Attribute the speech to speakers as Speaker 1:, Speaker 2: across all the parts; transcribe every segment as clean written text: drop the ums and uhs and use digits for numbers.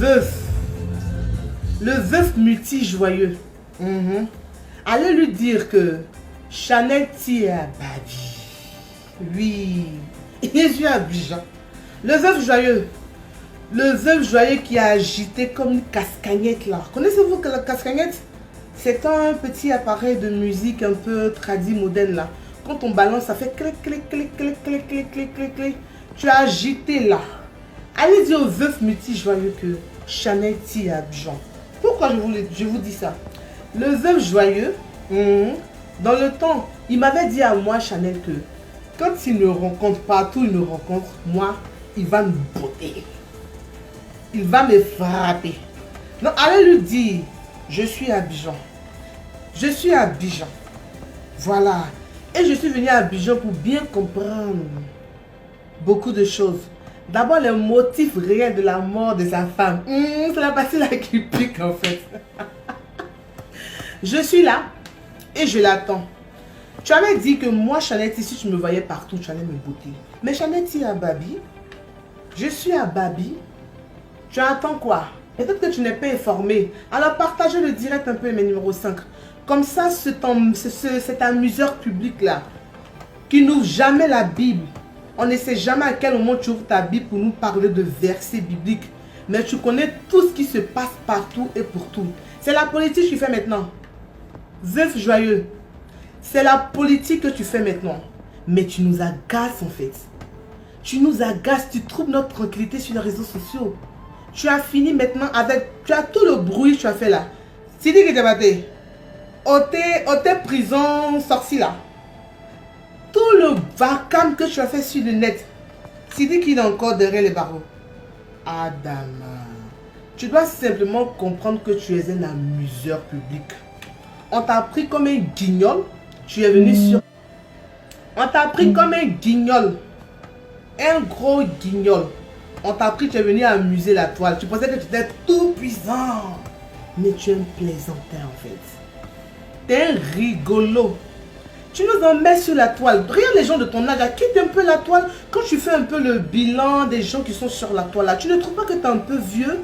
Speaker 1: veuf. Le veuf multi-joyeux. Allez lui dire que Chanel tire à Babi. Oui. Jésus à Abidjan. Le veuf joyeux. Le veuf joyeux qui a agité comme une cascagnette là. Connaissez-vous que la cascagnette? C'est un petit appareil de musique un peu tradit moderne là. Quand on balance, ça fait clic, clic, clic, clic, clic, clic, clic, clic, clic. Tu as agité là. Allez dire au veuf multi-joyeux que Chanel tire à Abidjan. Pourquoi je vous dis ça? Le veuf joyeux, dans le temps, il m'avait dit à moi, Chanel, que quand il me rencontre, partout il me rencontre, moi, il va me botter. Il va me frapper. Donc, allez lui dire, je suis à Abidjan. Je suis à Abidjan. Voilà. Et je suis venu à Abidjan pour bien comprendre beaucoup de choses. D'abord, le motif réel de la mort de sa femme. C'est la partie là qui pique en fait. Je suis là et je l'attends. Tu avais dit que moi, Chanel, si tu me voyais partout, tu allais me botter. Mais Chanel, tu es à Babi. Je suis à Babi. Tu attends quoi? Peut-être que tu n'es pas informé. Alors partagez le direct un peu, mes numéros 5. Comme ça, cet amuseur public là, qui n'ouvre jamais la Bible. On ne sait jamais à quel moment tu ouvres ta Bible pour nous parler de versets bibliques. Mais tu connais tout ce qui se passe partout et pour tout. C'est la politique que tu fais maintenant. Veuf joyeux. C'est la politique que tu fais maintenant. Mais tu nous agaces en fait. Tu nous agaces, tu troubles notre tranquillité sur les réseaux sociaux. Tu as fini maintenant avec... Tu as tout le bruit que tu as fait là. Sidi qui t'a battu. Hôtel prison sorti là. Tout le vacarme que tu as fait sur le net. Sidi qui est encore derrière les barreaux. Adama. Tu dois simplement comprendre que tu es un amuseur public. On t'a pris comme un guignol. Tu es venu sur... On t'a pris comme un guignol. Un gros guignol. On t'a pris, tu es venu amuser la toile. Tu pensais que tu étais tout puissant. Mais tu es un plaisantin en fait. Tu es un rigolo. Tu nous en mets sur la toile. Regarde les gens de ton âge, quitte un peu la toile. Quand tu fais un peu le bilan des gens qui sont sur la toile là, tu ne trouves pas que tu es un peu vieux?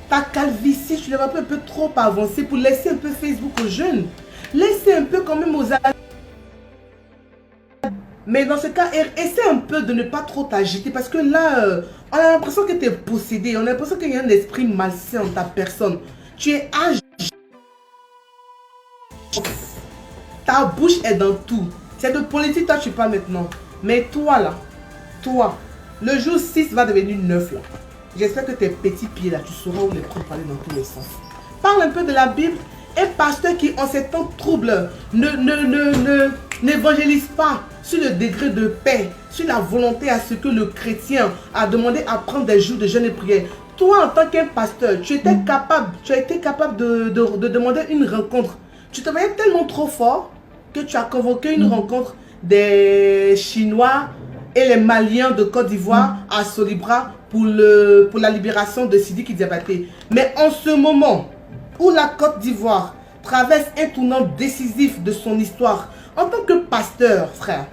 Speaker 1: Ta calvitie, tu ne vas pas un peu trop avancer pour laisser un peu Facebook aux jeunes. Laissez un peu quand même aux adultes. Mais dans ce cas, essaie un peu de ne pas trop t'agiter parce que là, on a l'impression que tu es possédé. On a l'impression qu'il y a un esprit malsain en ta personne. Tu es agité. Ta bouche est dans tout. C'est de politique, toi tu parles maintenant. Mais toi là, toi, le jour 6 va devenir 9 là. J'espère que tes petits pieds là, tu sauras où les prendre pour aller dans tous les sens. Parle un peu de la Bible. Et pasteur qui en ces temps troubles n'évangélise pas sur le degré de paix, sur la volonté à ce que le chrétien a demandé à prendre des jours de jeûne et prière. Toi en tant qu'un pasteur, tu as été capable de demander une rencontre. Tu te voyais tellement trop fort que tu as convoqué une rencontre des Chinois et les Maliens de Côte d'Ivoire à Solibra pour la libération de Sidi Diabaté. Mais en ce moment où la Côte d'Ivoire traverse un tournant décisif de son histoire, en tant que pasteur, frère,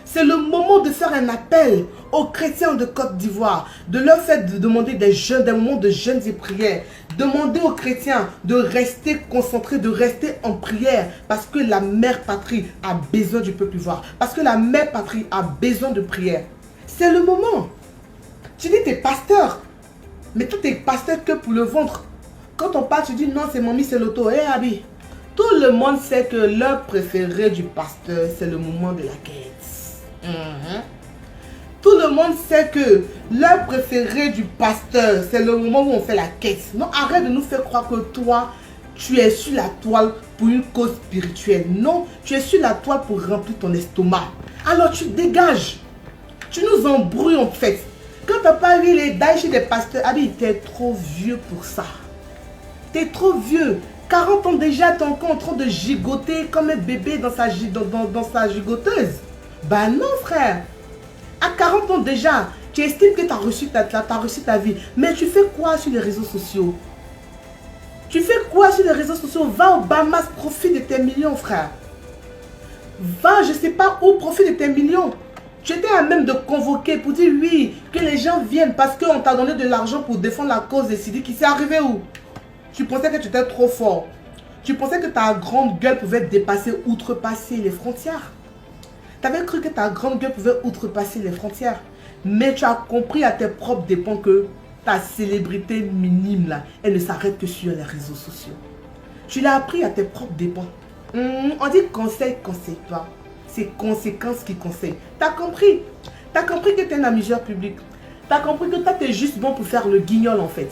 Speaker 1: c'est le moment de faire un appel aux chrétiens de Côte d'Ivoire, de leur faire demander des moments de jeûnes et prières. Demander aux chrétiens de rester concentrés, de rester en prière, parce que la mère patrie a besoin du peuple ivoire, parce que la mère patrie a besoin de prière. C'est le moment. Tu dis, tu es pasteur, mais toi, tu es pasteur que pour le ventre. Quand on parle, tu dis, non, c'est mamie, c'est l'auto. Hé, Abi, tout le monde sait que l'heure préférée du pasteur, c'est le moment de la quête. Tout le monde sait que l'heure préférée du pasteur, c'est le moment où on fait la quête. Non, arrête de nous faire croire que toi, tu es sur la toile pour une cause spirituelle. Non, tu es sur la toile pour remplir ton estomac. Alors tu dégages. Tu nous embrouilles en fait. Quand tu n'as pas vu les daïchis des pasteurs, Abi, tu es trop vieux pour ça. Tu es trop vieux. 40 ans déjà, tu es encore en train de gigoter comme un bébé dans sa gigoteuse. Bah non, frère. À 40 ans déjà, tu estimes que tu as reçu ta vie. Mais tu fais quoi sur les réseaux sociaux? Tu fais quoi sur les réseaux sociaux? Va au Bahamas, profite de tes millions, frère. Va, je ne sais pas où, profite de tes millions. Tu étais à même de convoquer pour dire oui, que les gens viennent parce qu'on t'a donné de l'argent pour défendre la cause des Sidi qui s'est arrivé où? Tu pensais que tu étais trop fort. Tu pensais que ta grande gueule pouvait dépasser, outrepasser les frontières. Tu avais cru que ta grande gueule pouvait outrepasser les frontières. Mais tu as compris à tes propres dépens que ta célébrité minime là, elle ne s'arrête que sur les réseaux sociaux. Tu l'as appris à tes propres dépens. On dit conseil, conseille pas. C'est conséquences qui conseillent. Tu as compris? Tu as compris que tu es un amuseur public. Tu as compris que toi, tu es juste bon pour faire le guignol en fait.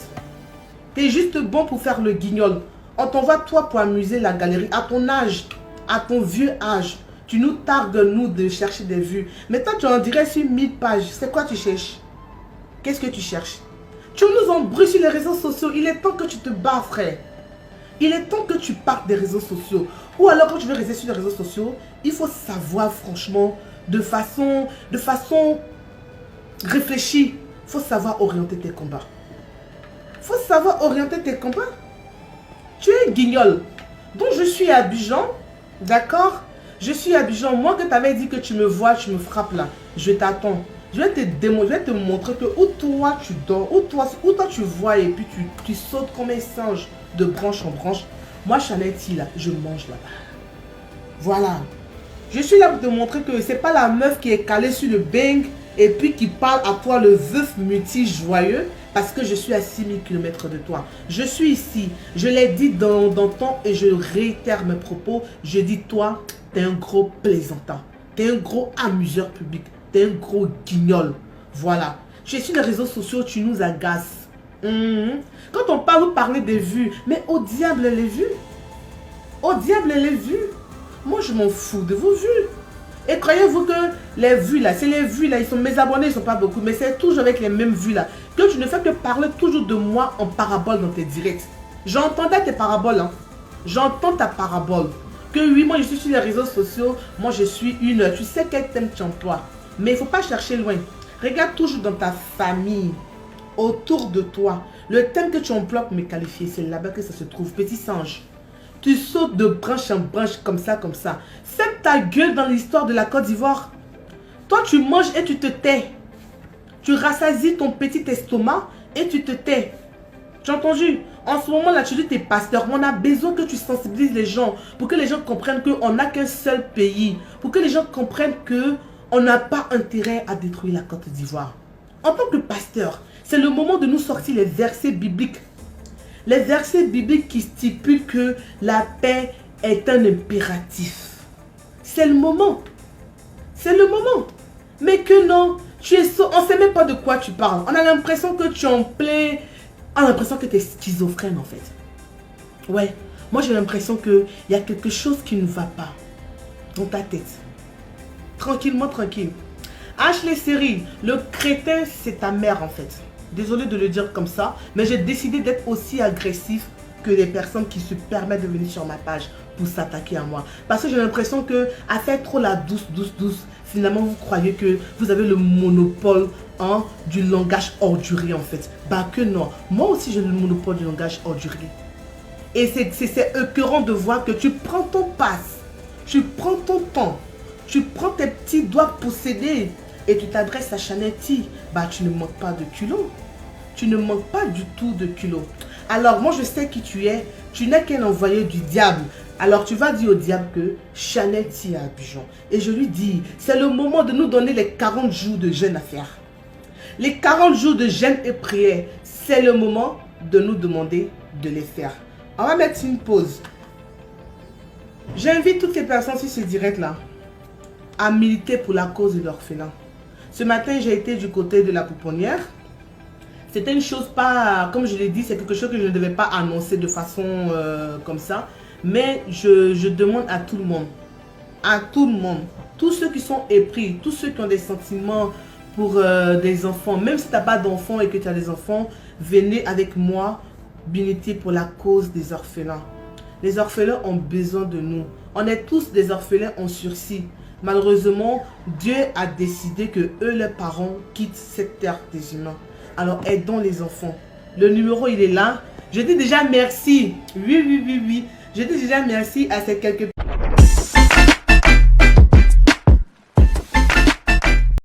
Speaker 1: Tu es juste bon pour faire le guignol. On t'envoie toi pour amuser la galerie. À ton âge, à ton vieux âge, tu nous targues nous de chercher des vues. Mais toi, tu en dirais sur 1000 pages. C'est quoi tu cherches? Qu'est-ce que tu cherches? Tu nous embrouilles sur les réseaux sociaux. Il est temps que tu te bats, frère. Il est temps que tu partes des réseaux sociaux. Ou alors, quand tu veux rester sur les réseaux sociaux, il faut savoir, franchement, de façon réfléchie. Il faut savoir orienter tes combats. Il faut savoir orienter tes combats. Tu es guignol. Donc, je suis à Abidjan. D'accord? Je suis à Abidjan. Moi, que tu avais dit que tu me vois, tu me frappes là. Je t'attends. Je vais te montrer que où toi tu dors, où toi tu vois et puis tu sautes comme un singe de branche en branche. Moi, Chanel-T là, je mange là-bas. Voilà. Je suis là pour te montrer que c'est pas la meuf qui est calée sur le bang et puis qui parle à toi le veuf multi-joyeux parce que je suis à 6000 km de toi. Je suis ici. Je l'ai dit dans ton et je réitère mes propos. Je dis toi, t'es un gros plaisantin. T'es un gros amuseur public. T'es un gros guignol. Voilà. Je suis sur les réseaux sociaux, tu nous agaces. Quand on parle, vous parlez des vues. Mais au diable les vues. Au diable les vues. Moi, je m'en fous de vos vues. Et croyez-vous que les vues là, c'est les vues là, ils sont mes abonnés, ils ne sont pas beaucoup. Mais c'est toujours avec les mêmes vues là. Que tu ne fais que parler toujours de moi en parabole dans tes directs. J'entendais tes paraboles. Hein. J'entends ta parabole. Que oui, moi je suis sur les réseaux sociaux. Moi je suis une... Tu sais quel thème tu emploies. Mais il ne faut pas chercher loin. Regarde toujours dans ta famille, autour de toi. Le thème que tu emploies pour me qualifier, c'est là-bas que ça se trouve. Petit singe. Tu sautes de branche en branche comme ça, comme ça. Fais ta gueule dans l'histoire de la Côte d'Ivoire. Toi, tu manges et tu te tais. Tu rassasies ton petit estomac et tu te tais. Tu as entendu? En ce moment-là, tu dis tes pasteurs. On a besoin que tu sensibilises les gens pour que les gens comprennent qu'on n'a qu'un seul pays. Pour que les gens comprennent que on n'a pas intérêt à détruire la Côte d'Ivoire. En tant que pasteur, c'est le moment de nous sortir les versets bibliques. Les versets bibliques qui stipulent que la paix est un impératif. C'est le moment. C'est le moment. Mais que non, on ne sait même pas de quoi tu parles. On a l'impression que tu es en plein... On a l'impression que tu es schizophrène en fait. Ouais, moi j'ai l'impression qu'il y a quelque chose qui ne va pas dans ta tête. Tranquillement, tranquille. Ashley Série, le crétin, c'est ta mère en fait. Désolé de le dire comme ça, mais j'ai décidé d'être aussi agressif que les personnes qui se permettent de venir sur ma page pour s'attaquer à moi. Parce que j'ai l'impression que à faire trop la douce, finalement vous croyez que vous avez le monopole du langage ordurier en fait. Bah que non, moi aussi j'ai le monopole du langage ordurier. Et c'est écœurant de voir que tu prends ton passe, tu prends ton temps, tu prends tes petits doigts possédés et tu t'adresses à Chanel-T. Bah tu ne manques pas de culot. Tu ne manques pas du tout de culot. Alors moi je sais qui tu es. Tu n'es qu'un envoyé du diable. Alors tu vas dire au diable que Chanel-T est à Abidjan. Et je lui dis, c'est le moment de nous donner les 40 jours de jeûne à faire. Les 40 jours de jeûne et prière, c'est le moment de nous demander de les faire. On va mettre une pause. J'invite toutes les personnes sur ce direct-là à militer pour la cause de l'orphelin. Ce matin, j'ai été du côté de la pouponnière. C'était une chose pas, comme je l'ai dit, c'est quelque chose que je ne devais pas annoncer de façon comme ça. Mais je demande à tout le monde, tous ceux qui sont épris, tous ceux qui ont des sentiments pour des enfants, même si tu n'as pas d'enfants et que tu as des enfants, venez avec moi militer pour la cause des orphelins. Les orphelins ont besoin de nous. On est tous des orphelins en sursis. Malheureusement, Dieu a décidé que eux, les parents, quittent cette terre des humains. Alors, aidons les enfants. Le numéro, il est là. Je dis déjà merci. Oui. Je dis déjà merci à ces quelques...